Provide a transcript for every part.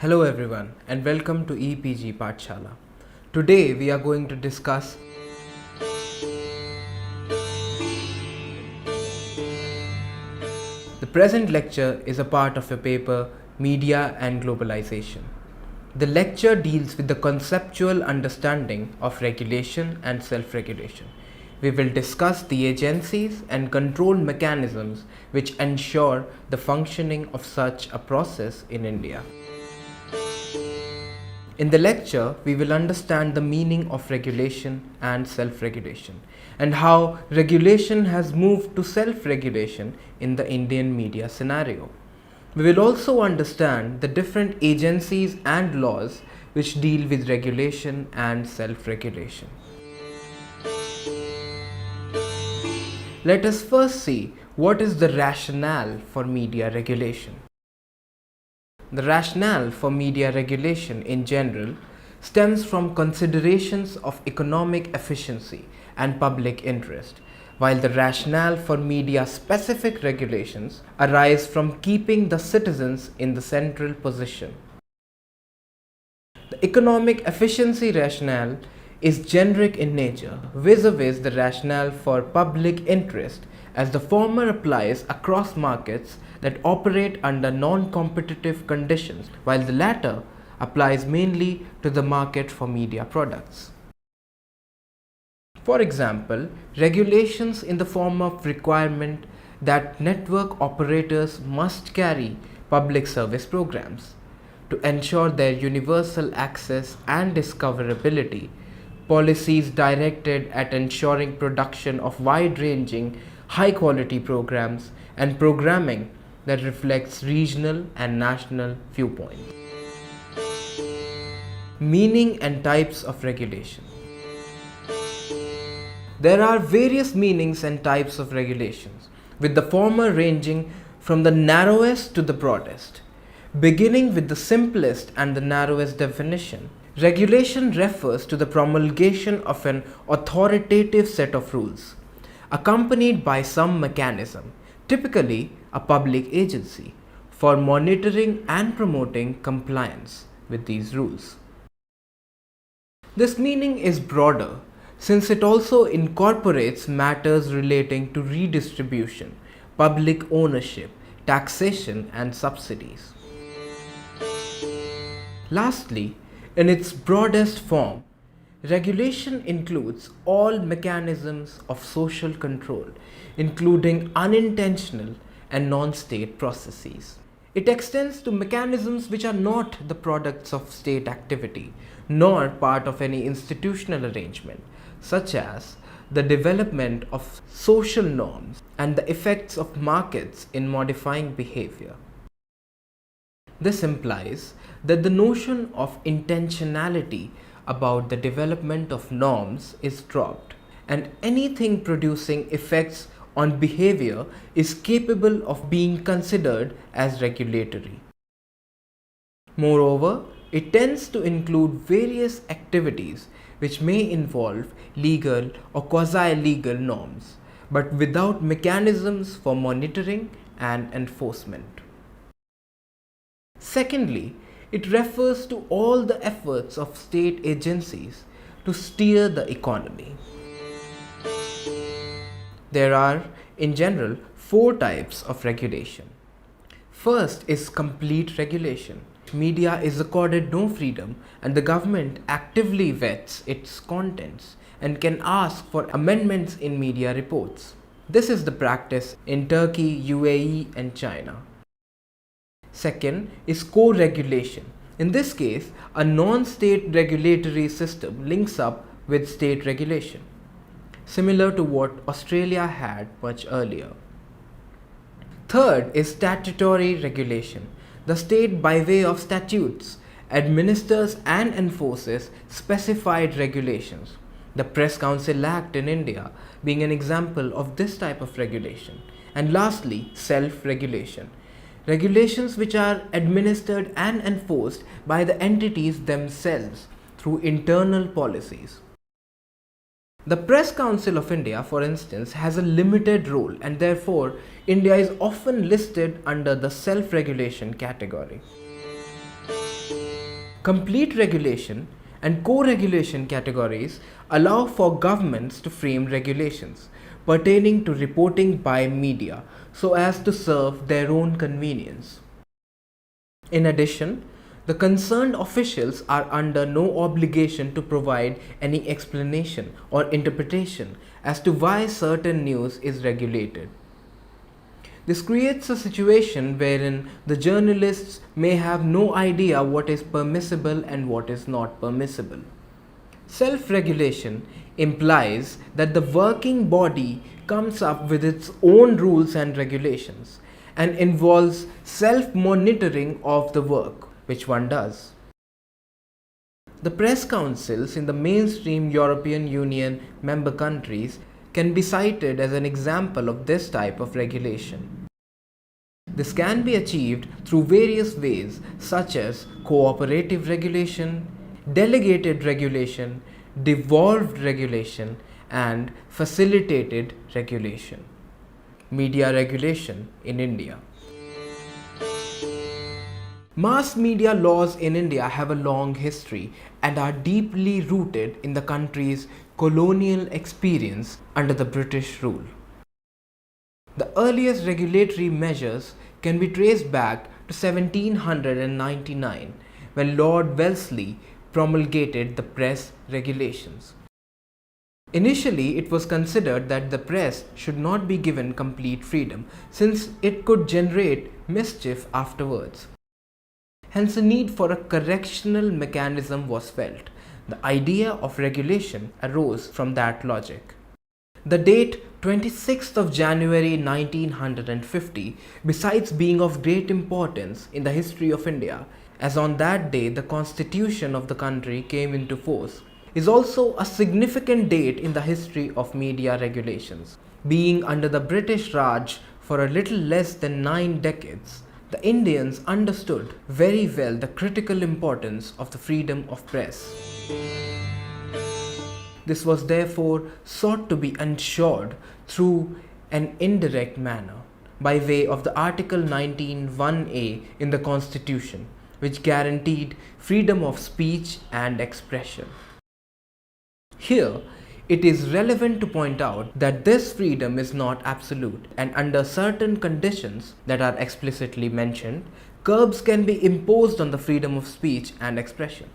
Hello everyone and welcome to EPG Pathshala. Today we are going to discuss the present lecture is a part of a paper Media and Globalization. The lecture deals with the conceptual understanding of regulation and self-regulation. We will discuss the agencies and control mechanisms which ensure the functioning of such a process in India. In the lecture, we will understand the meaning of regulation and self-regulation and how regulation has moved to self-regulation in the Indian media scenario. We will also understand the different agencies and laws which deal with regulation and self-regulation. Let us first see what is the rationale for media regulation. The rationale for media regulation in general stems from considerations of economic efficiency and public interest, while the rationale for media specific regulations arise from keeping the citizens in the central position. The economic efficiency rationale is generic in nature, vis-a-vis the rationale for public interest, as the former applies across markets that operate under non-competitive conditions, while the latter applies mainly to the market for media products. For example, regulations in the form of requirement that network operators must carry public service programs to ensure their universal access and discoverability, policies directed at ensuring production of wide-ranging, high-quality programs, and programming that reflects regional and national viewpoints. Meaning and types of regulation. There are various meanings and types of regulations, with the former ranging from the narrowest to the broadest. Beginning with the simplest and the narrowest definition, regulation refers to the promulgation of an authoritative set of rules, accompanied by some mechanism, typically a public agency, for monitoring and promoting compliance with these rules. This meaning is broader since it also incorporates matters relating to redistribution, public ownership, taxation, and subsidies. Lastly, in its broadest form, regulation includes all mechanisms of social control, including unintentional and non-state processes. It extends to mechanisms which are not the products of state activity, nor part of any institutional arrangement, such as the development of social norms and the effects of markets in modifying behavior. This implies that the notion of intentionality about the development of norms is dropped, and anything producing effects on behavior is capable of being considered as regulatory. Moreover, it tends to include various activities which may involve legal or quasi-legal norms, but without mechanisms for monitoring and enforcement. Secondly, it refers to all the efforts of state agencies to steer the economy. There are, in general, 4 types of regulation. First is complete regulation. Media is accorded no freedom, and the government actively vets its contents and can ask for amendments in media reports. This is the practice in Turkey, UAE, and China. Second is co-regulation. In this case, a non-state regulatory system links up with state regulation, similar to what Australia had much earlier. Third is statutory regulation. The state, by way of statutes, administers and enforces specified regulations. The Press Council Act in India being an example of this type of regulation. And lastly, self-regulation. Regulations which are administered and enforced by the entities themselves through internal policies. The Press Council of India, for instance, has a limited role, and therefore India is often listed under the self-regulation category. Complete regulation and co-regulation categories allow for governments to frame regulations pertaining to reporting by media so as to serve their own convenience. In addition, the concerned officials are under no obligation to provide any explanation or interpretation as to why certain news is regulated. This creates a situation wherein the journalists may have no idea what is permissible and what is not permissible. Self-regulation implies that the working body comes up with its own rules and regulations and involves self-monitoring of the work which one does. The press councils in the mainstream European Union member countries can be cited as an example of this type of regulation. This can be achieved through various ways such as cooperative regulation, delegated regulation, devolved regulation, and facilitated regulation. Media regulation in India. Mass media laws in India have a long history and are deeply rooted in the country's colonial experience under the British rule. The earliest regulatory measures can be traced back to 1799 when Lord Wellesley promulgated the press regulations. Initially, it was considered that the press should not be given complete freedom since it could generate mischief afterwards. Hence, a need for a correctional mechanism was felt. The idea of regulation arose from that logic. The date 26th of January 1950, besides being of great importance in the history of India, as on that day the constitution of the country came into force, is also a significant date in the history of media regulations. Being under the British Raj for a little less than 9 decades, the Indians understood very well the critical importance of the freedom of press. This was therefore sought to be ensured through an indirect manner by way of the Article 19(1)(a) in the Constitution, which guaranteed freedom of speech and expression. Here, it is relevant to point out that this freedom is not absolute, and under certain conditions that are explicitly mentioned, curbs can be imposed on the freedom of speech and expression.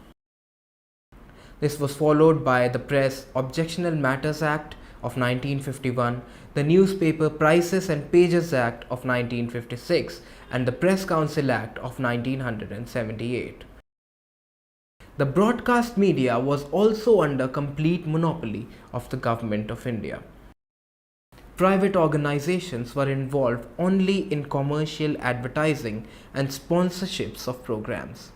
This was followed by the Press Objectionable Matters Act of 1951, the Newspaper Prices and Pages Act of 1956, and the Press Council Act of 1978. The broadcast media was also under complete monopoly of the Government of India. Private organizations were involved only in commercial advertising and sponsorships of programs.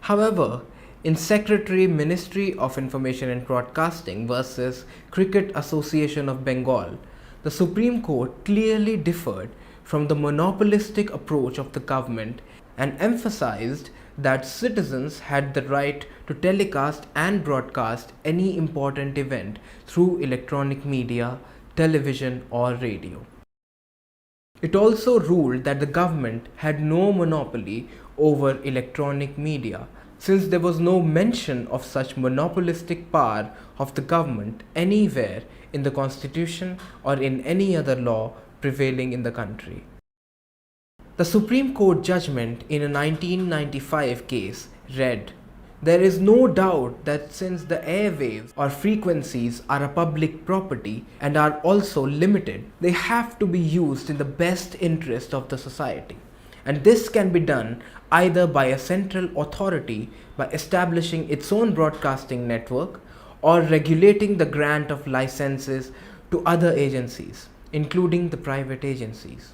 However, in Secretary Ministry of Information and Broadcasting versus Cricket Association of Bengal, the Supreme Court clearly differed from the monopolistic approach of the government and emphasized that citizens had the right to telecast and broadcast any important event through electronic media, television, or radio. It also ruled that the government had no monopoly over electronic media, since there was no mention of such monopolistic power of the government anywhere in the Constitution or in any other law prevailing in the country. The Supreme Court judgment in a 1995 case read, "There is no doubt that since the airwaves or frequencies are a public property and are also limited, they have to be used in the best interest of the society. And this can be done either by a central authority by establishing its own broadcasting network or regulating the grant of licenses to other agencies, including the private agencies.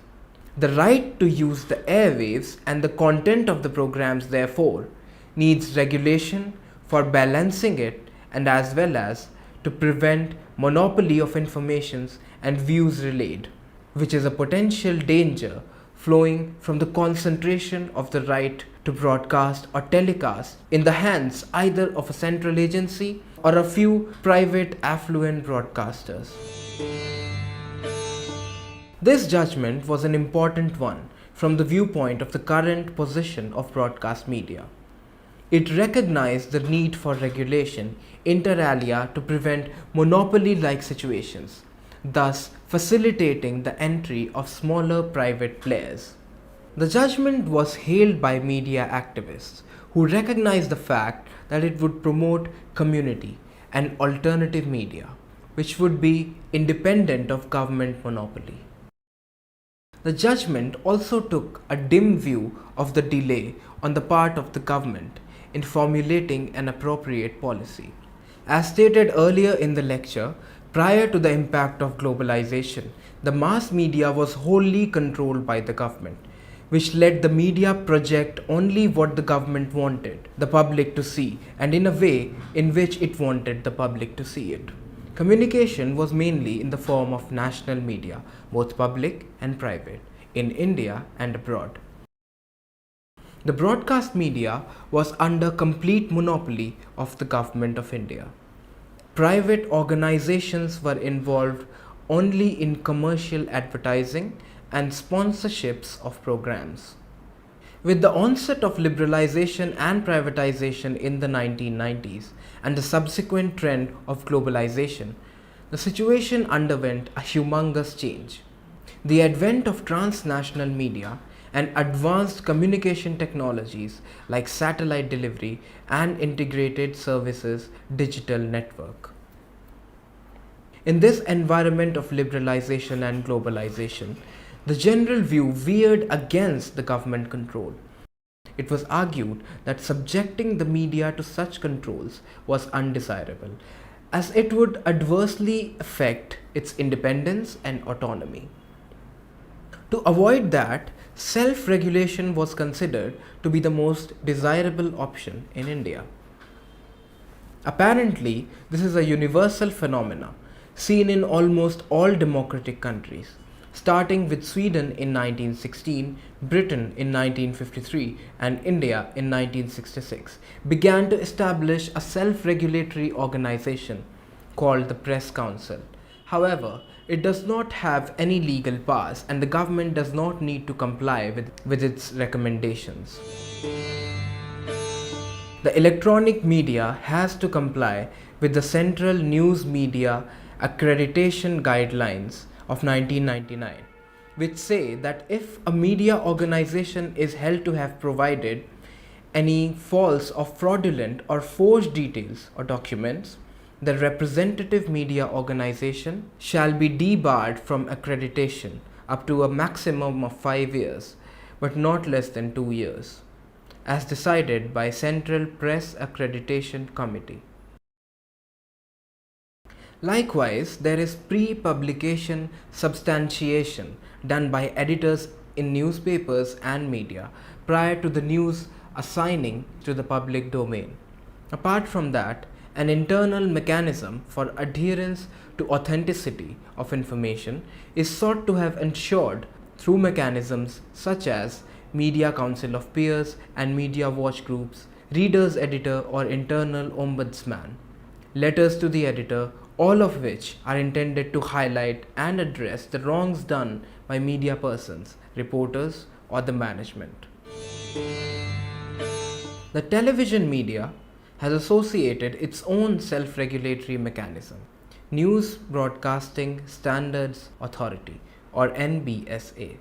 The right to use the airwaves and the content of the programs, therefore, needs regulation for balancing it and as well as to prevent monopoly of informations and views relayed, which is a potential danger flowing from the concentration of the right to broadcast or telecast in the hands either of a central agency or a few private affluent broadcasters." This judgment was an important one from the viewpoint of the current position of broadcast media. It recognized the need for regulation inter alia to prevent monopoly-like situations, thus facilitating the entry of smaller private players. The judgment was hailed by media activists who recognized the fact that it would promote community and alternative media, which would be independent of government monopoly. The judgment also took a dim view of the delay on the part of the government in formulating an appropriate policy. As stated earlier in the lecture, prior to the impact of globalization, the mass media was wholly controlled by the government, which let the media project only what the government wanted the public to see and in a way in which it wanted the public to see it. Communication was mainly in the form of national media, both public and private, in India and abroad. The broadcast media was under complete monopoly of the government of India. Private organizations were involved only in commercial advertising and sponsorships of programs. With the onset of liberalization and privatization in the 1990s and the subsequent trend of globalization, the situation underwent a humongous change. The advent of transnational media and advanced communication technologies like satellite delivery and integrated services digital network. In this environment of liberalization and globalization, the general view veered against the government control. It was argued that subjecting the media to such controls was undesirable, as it would adversely affect its independence and autonomy. To avoid that, self-regulation was considered to be the most desirable option in India. Apparently, this is a universal phenomenon seen in almost all democratic countries, starting with Sweden in 1916, Britain in 1953, and India in 1966, began to establish a self-regulatory organization called the Press Council. However, it does not have any legal powers and the government does not need to comply with its recommendations. The electronic media has to comply with the Central News Media Accreditation Guidelines of 1999, which say that if a media organization is held to have provided any false or fraudulent or forged details or documents, the representative media organization shall be debarred from accreditation up to a maximum of 5 years, but not less than 2 years, as decided by Central Press Accreditation Committee. Likewise, there is pre-publication substantiation done by editors in newspapers and media prior to the news assigning to the public domain. Apart from that, an internal mechanism for adherence to authenticity of information is sought to have ensured through mechanisms such as Media Council of Peers and media watch groups, reader's editor or internal ombudsman, letters to the editor, all of which are intended to highlight and address the wrongs done by media persons, reporters, or the management. The television media has associated its own self-regulatory mechanism, News Broadcasting Standards Authority or NBSA.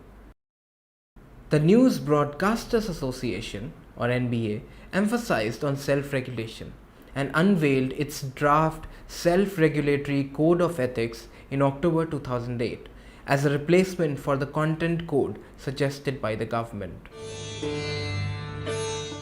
The News Broadcasters Association or NBA emphasized on self-regulation and unveiled its draft self-regulatory code of ethics in October 2008 as a replacement for the content code suggested by the government.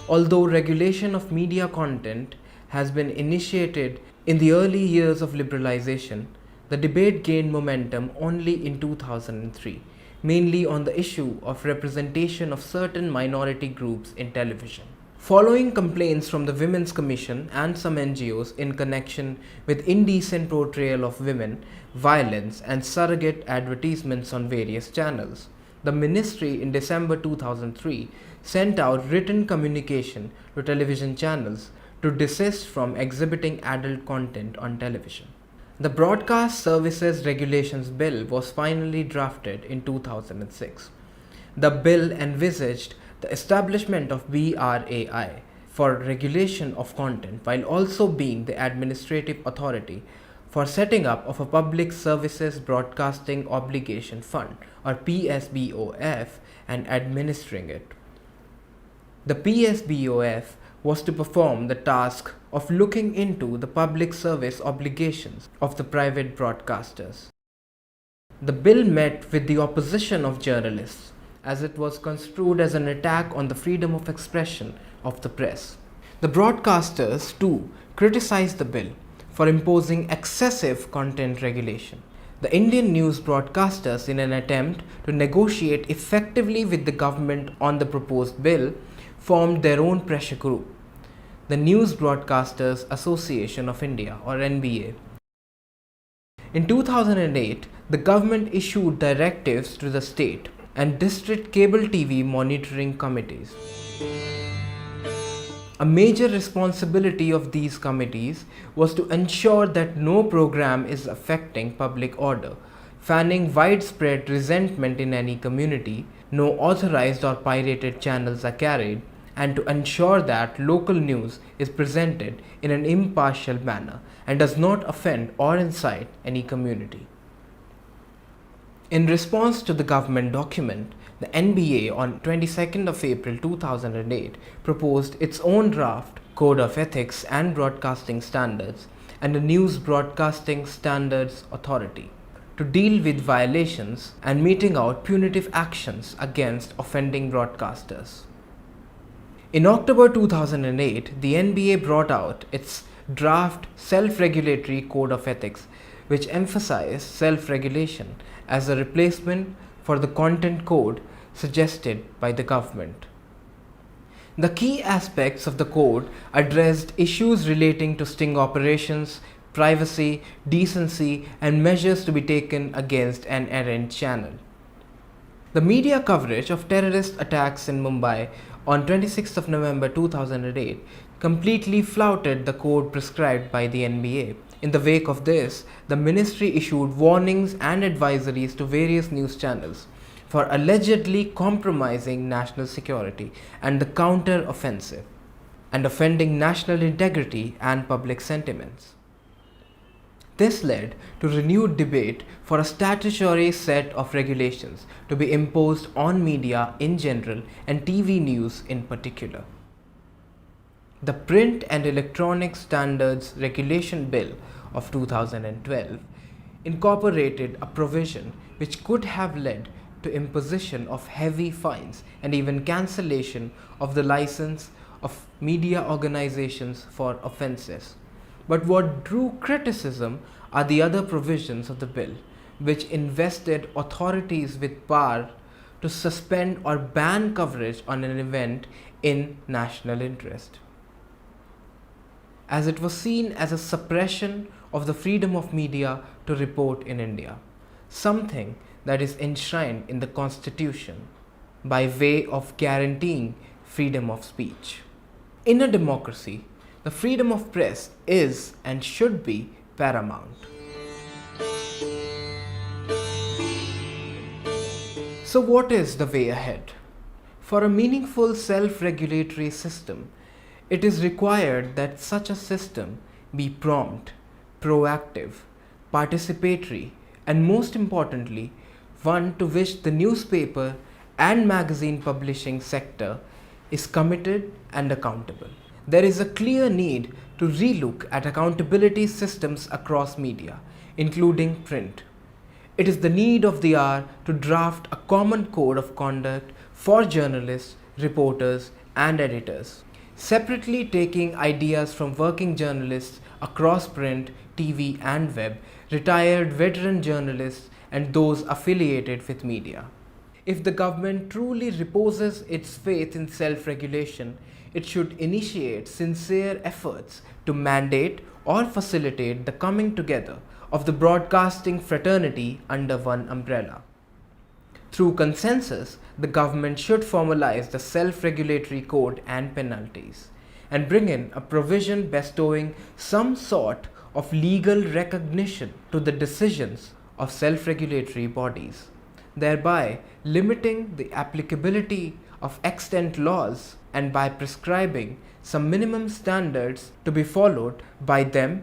Although regulation of media content has been initiated in the early years of liberalization, the debate gained momentum only in 2003, mainly on the issue of representation of certain minority groups in television. Following complaints from the Women's Commission and some NGOs in connection with indecent portrayal of women, violence, and surrogate advertisements on various channels, the ministry in December 2003 sent out written communication to television channels to desist from exhibiting adult content on television. The Broadcast Services Regulations Bill was finally drafted in 2006. The bill envisaged the establishment of BRAI, for regulation of content, while also being the administrative authority for setting up of a Public Services Broadcasting Obligation Fund or PSBOF and administering it. The PSBOF was to perform the task of looking into the public service obligations of the private broadcasters. The bill met with the opposition of journalists, as it was construed as an attack on the freedom of expression of the press. The broadcasters, too, criticized the bill for imposing excessive content regulation. The Indian news broadcasters, in an attempt to negotiate effectively with the government on the proposed bill, formed their own pressure group, the News Broadcasters Association of India or NBA. In 2008, the government issued directives to the state and district cable TV monitoring committees. A major responsibility of these committees was to ensure that no program is affecting public order, fanning widespread resentment in any community, no authorized or pirated channels are carried, and to ensure that local news is presented in an impartial manner and does not offend or incite any community. In response to the government document, the NBA on 22nd of April 2008 proposed its own draft Code of Ethics and Broadcasting Standards and a News Broadcasting Standards Authority to deal with violations and meting out punitive actions against offending broadcasters. In October 2008, the NBA brought out its draft Self-Regulatory Code of Ethics, which emphasized self-regulation as a replacement for the content code suggested by the government. The key aspects of the code addressed issues relating to sting operations, privacy, decency, and measures to be taken against an errant channel. The media coverage of terrorist attacks in Mumbai on 26th of November 2008 completely flouted the code prescribed by the NBA. In the wake of this, the ministry issued warnings and advisories to various news channels for allegedly compromising national security and the counter-offensive and offending national integrity and public sentiments. This led to renewed debate for a statutory set of regulations to be imposed on media in general and TV news in particular. The Print and Electronic Standards Regulation Bill of 2012 incorporated a provision which could have led to imposition of heavy fines and even cancellation of the license of media organizations for offences. But what drew criticism are the other provisions of the bill, which invested authorities with power to suspend or ban coverage on an event in national interest, as it was seen as a suppression of the freedom of media to report in India, something that is enshrined in the Constitution by way of guaranteeing freedom of speech. In a democracy, the freedom of press is and should be paramount. So what is the way ahead? For a meaningful self-regulatory system, it is required that such a system be prompt, proactive, participatory, and most importantly, one to which the newspaper and magazine publishing sector is committed and accountable. There is a clear need to relook at accountability systems across media, including print. It is the need of the hour to draft a common code of conduct for journalists, reporters, and editors, separately taking ideas from working journalists across print, TV, and web, retired veteran journalists, and those affiliated with media. If the government truly reposes its faith in self-regulation, it should initiate sincere efforts to mandate or facilitate the coming together of the broadcasting fraternity under one umbrella. Through consensus, the government should formalize the self-regulatory code and penalties, and bring in a provision bestowing some sort of legal recognition to the decisions of self-regulatory bodies, thereby limiting the applicability of extant laws and by prescribing some minimum standards to be followed by them.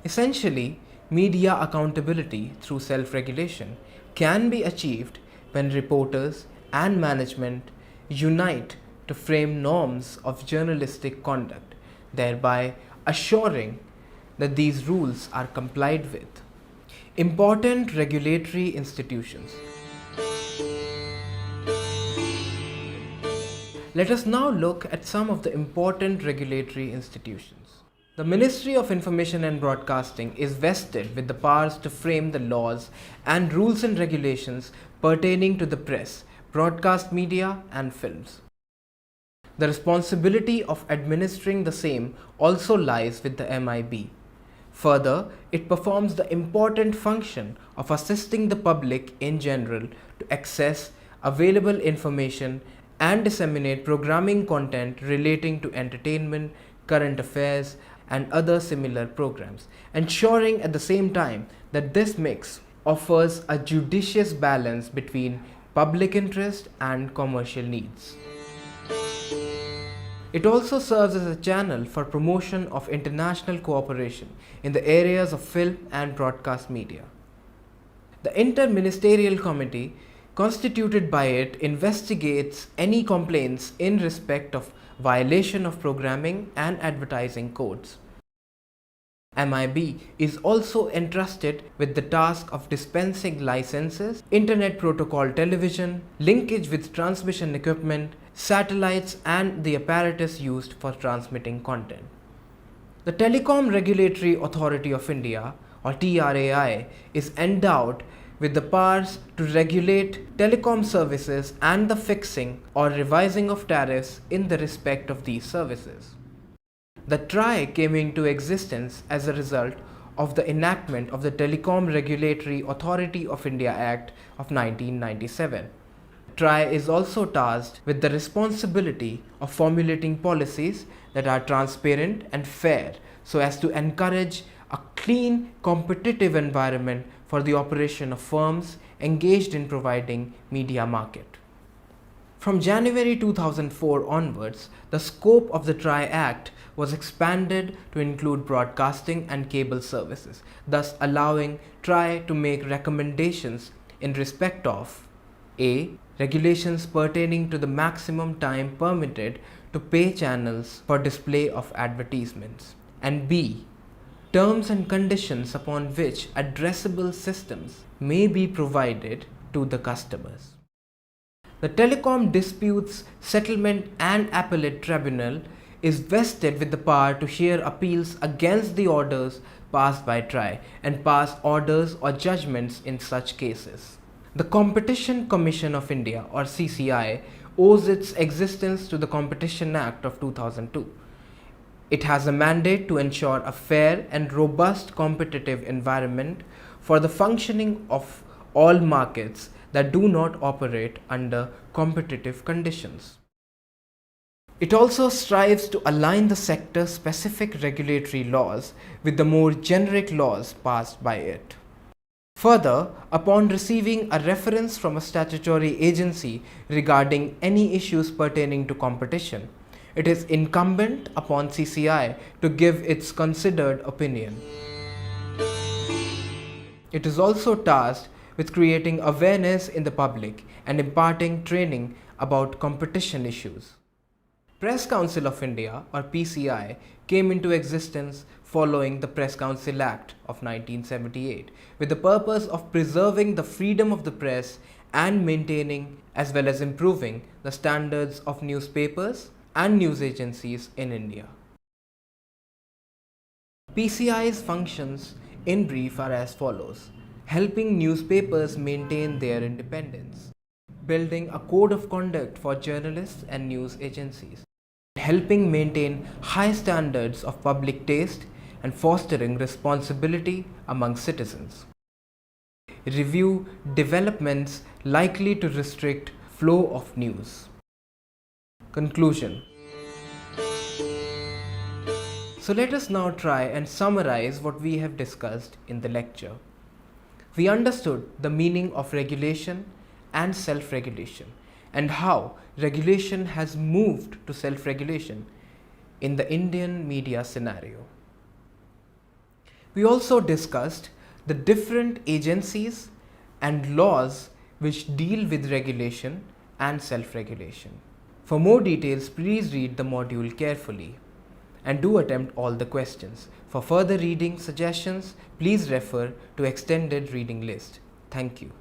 Essentially, media accountability through self-regulation can be achieved when reporters and management unite to frame norms of journalistic conduct, thereby assuring that these rules are complied with. Important regulatory institutions. Let us now look at some of the important regulatory institutions. The Ministry of Information and Broadcasting is vested with the powers to frame the laws and rules and regulations pertaining to the press, broadcast media, and films. The responsibility of administering the same also lies with the MIB. Further, it performs the important function of assisting the public in general to access available information and disseminate programming content relating to entertainment, current affairs, and other similar programs, ensuring at the same time that this mix offers a judicious balance between public interest and commercial needs. It also serves as a channel for promotion of international cooperation in the areas of film and broadcast media. The Interministerial Committee constituted by it investigates any complaints in respect of violation of programming and advertising codes. MIB is also entrusted with the task of dispensing licenses, Internet Protocol television, linkage with transmission equipment, satellites, and the apparatus used for transmitting content. The Telecom Regulatory Authority of India, or TRAI, is endowed with the powers to regulate telecom services and the fixing or revising of tariffs in the respect of these services. The TRAI came into existence as a result of the enactment of the Telecom Regulatory Authority of India Act of 1997. TRAI is also tasked with the responsibility of formulating policies that are transparent and fair so as to encourage a clean, competitive environment for the operation of firms engaged in providing media market. From January 2004 onwards, the scope of the TRAI Act was expanded to include broadcasting and cable services, thus allowing TRAI to make recommendations in respect of A. Regulations pertaining to the maximum time permitted to pay channels for display of advertisements, and B. Terms and conditions upon which addressable systems may be provided to the customers. The Telecom Disputes Settlement and Appellate Tribunal is vested with the power to hear appeals against the orders passed by TRAI and pass orders or judgments in such cases. The Competition Commission of India, or CCI, owes its existence to the Competition Act of 2002. It has a mandate to ensure a fair and robust competitive environment for the functioning of all markets that do not operate under competitive conditions. It also strives to align the sector-specific regulatory laws with the more generic laws passed by it. Further, upon receiving a reference from a statutory agency regarding any issues pertaining to competition, it is incumbent upon CCI to give its considered opinion. It is also tasked with creating awareness in the public and imparting training about competition issues. Press Council of India, or PCI, came into existence following the Press Council Act of 1978 with the purpose of preserving the freedom of the press and maintaining as well as improving the standards of newspapers and news agencies in India. PCI's functions in brief are as follows: helping newspapers maintain their independence, building a code of conduct for journalists and news agencies, helping maintain high standards of public taste and fostering responsibility among citizens. Review developments likely to restrict flow of news. Conclusion. So let us now try and summarize what we have discussed in the lecture. We understood the meaning of regulation and self-regulation and how regulation has moved to self-regulation in the Indian media scenario. We also discussed the different agencies and laws which deal with regulation and self-regulation. For more details, please read the module carefully and do attempt all the questions. For further reading suggestions, please refer to extended reading list. Thank you.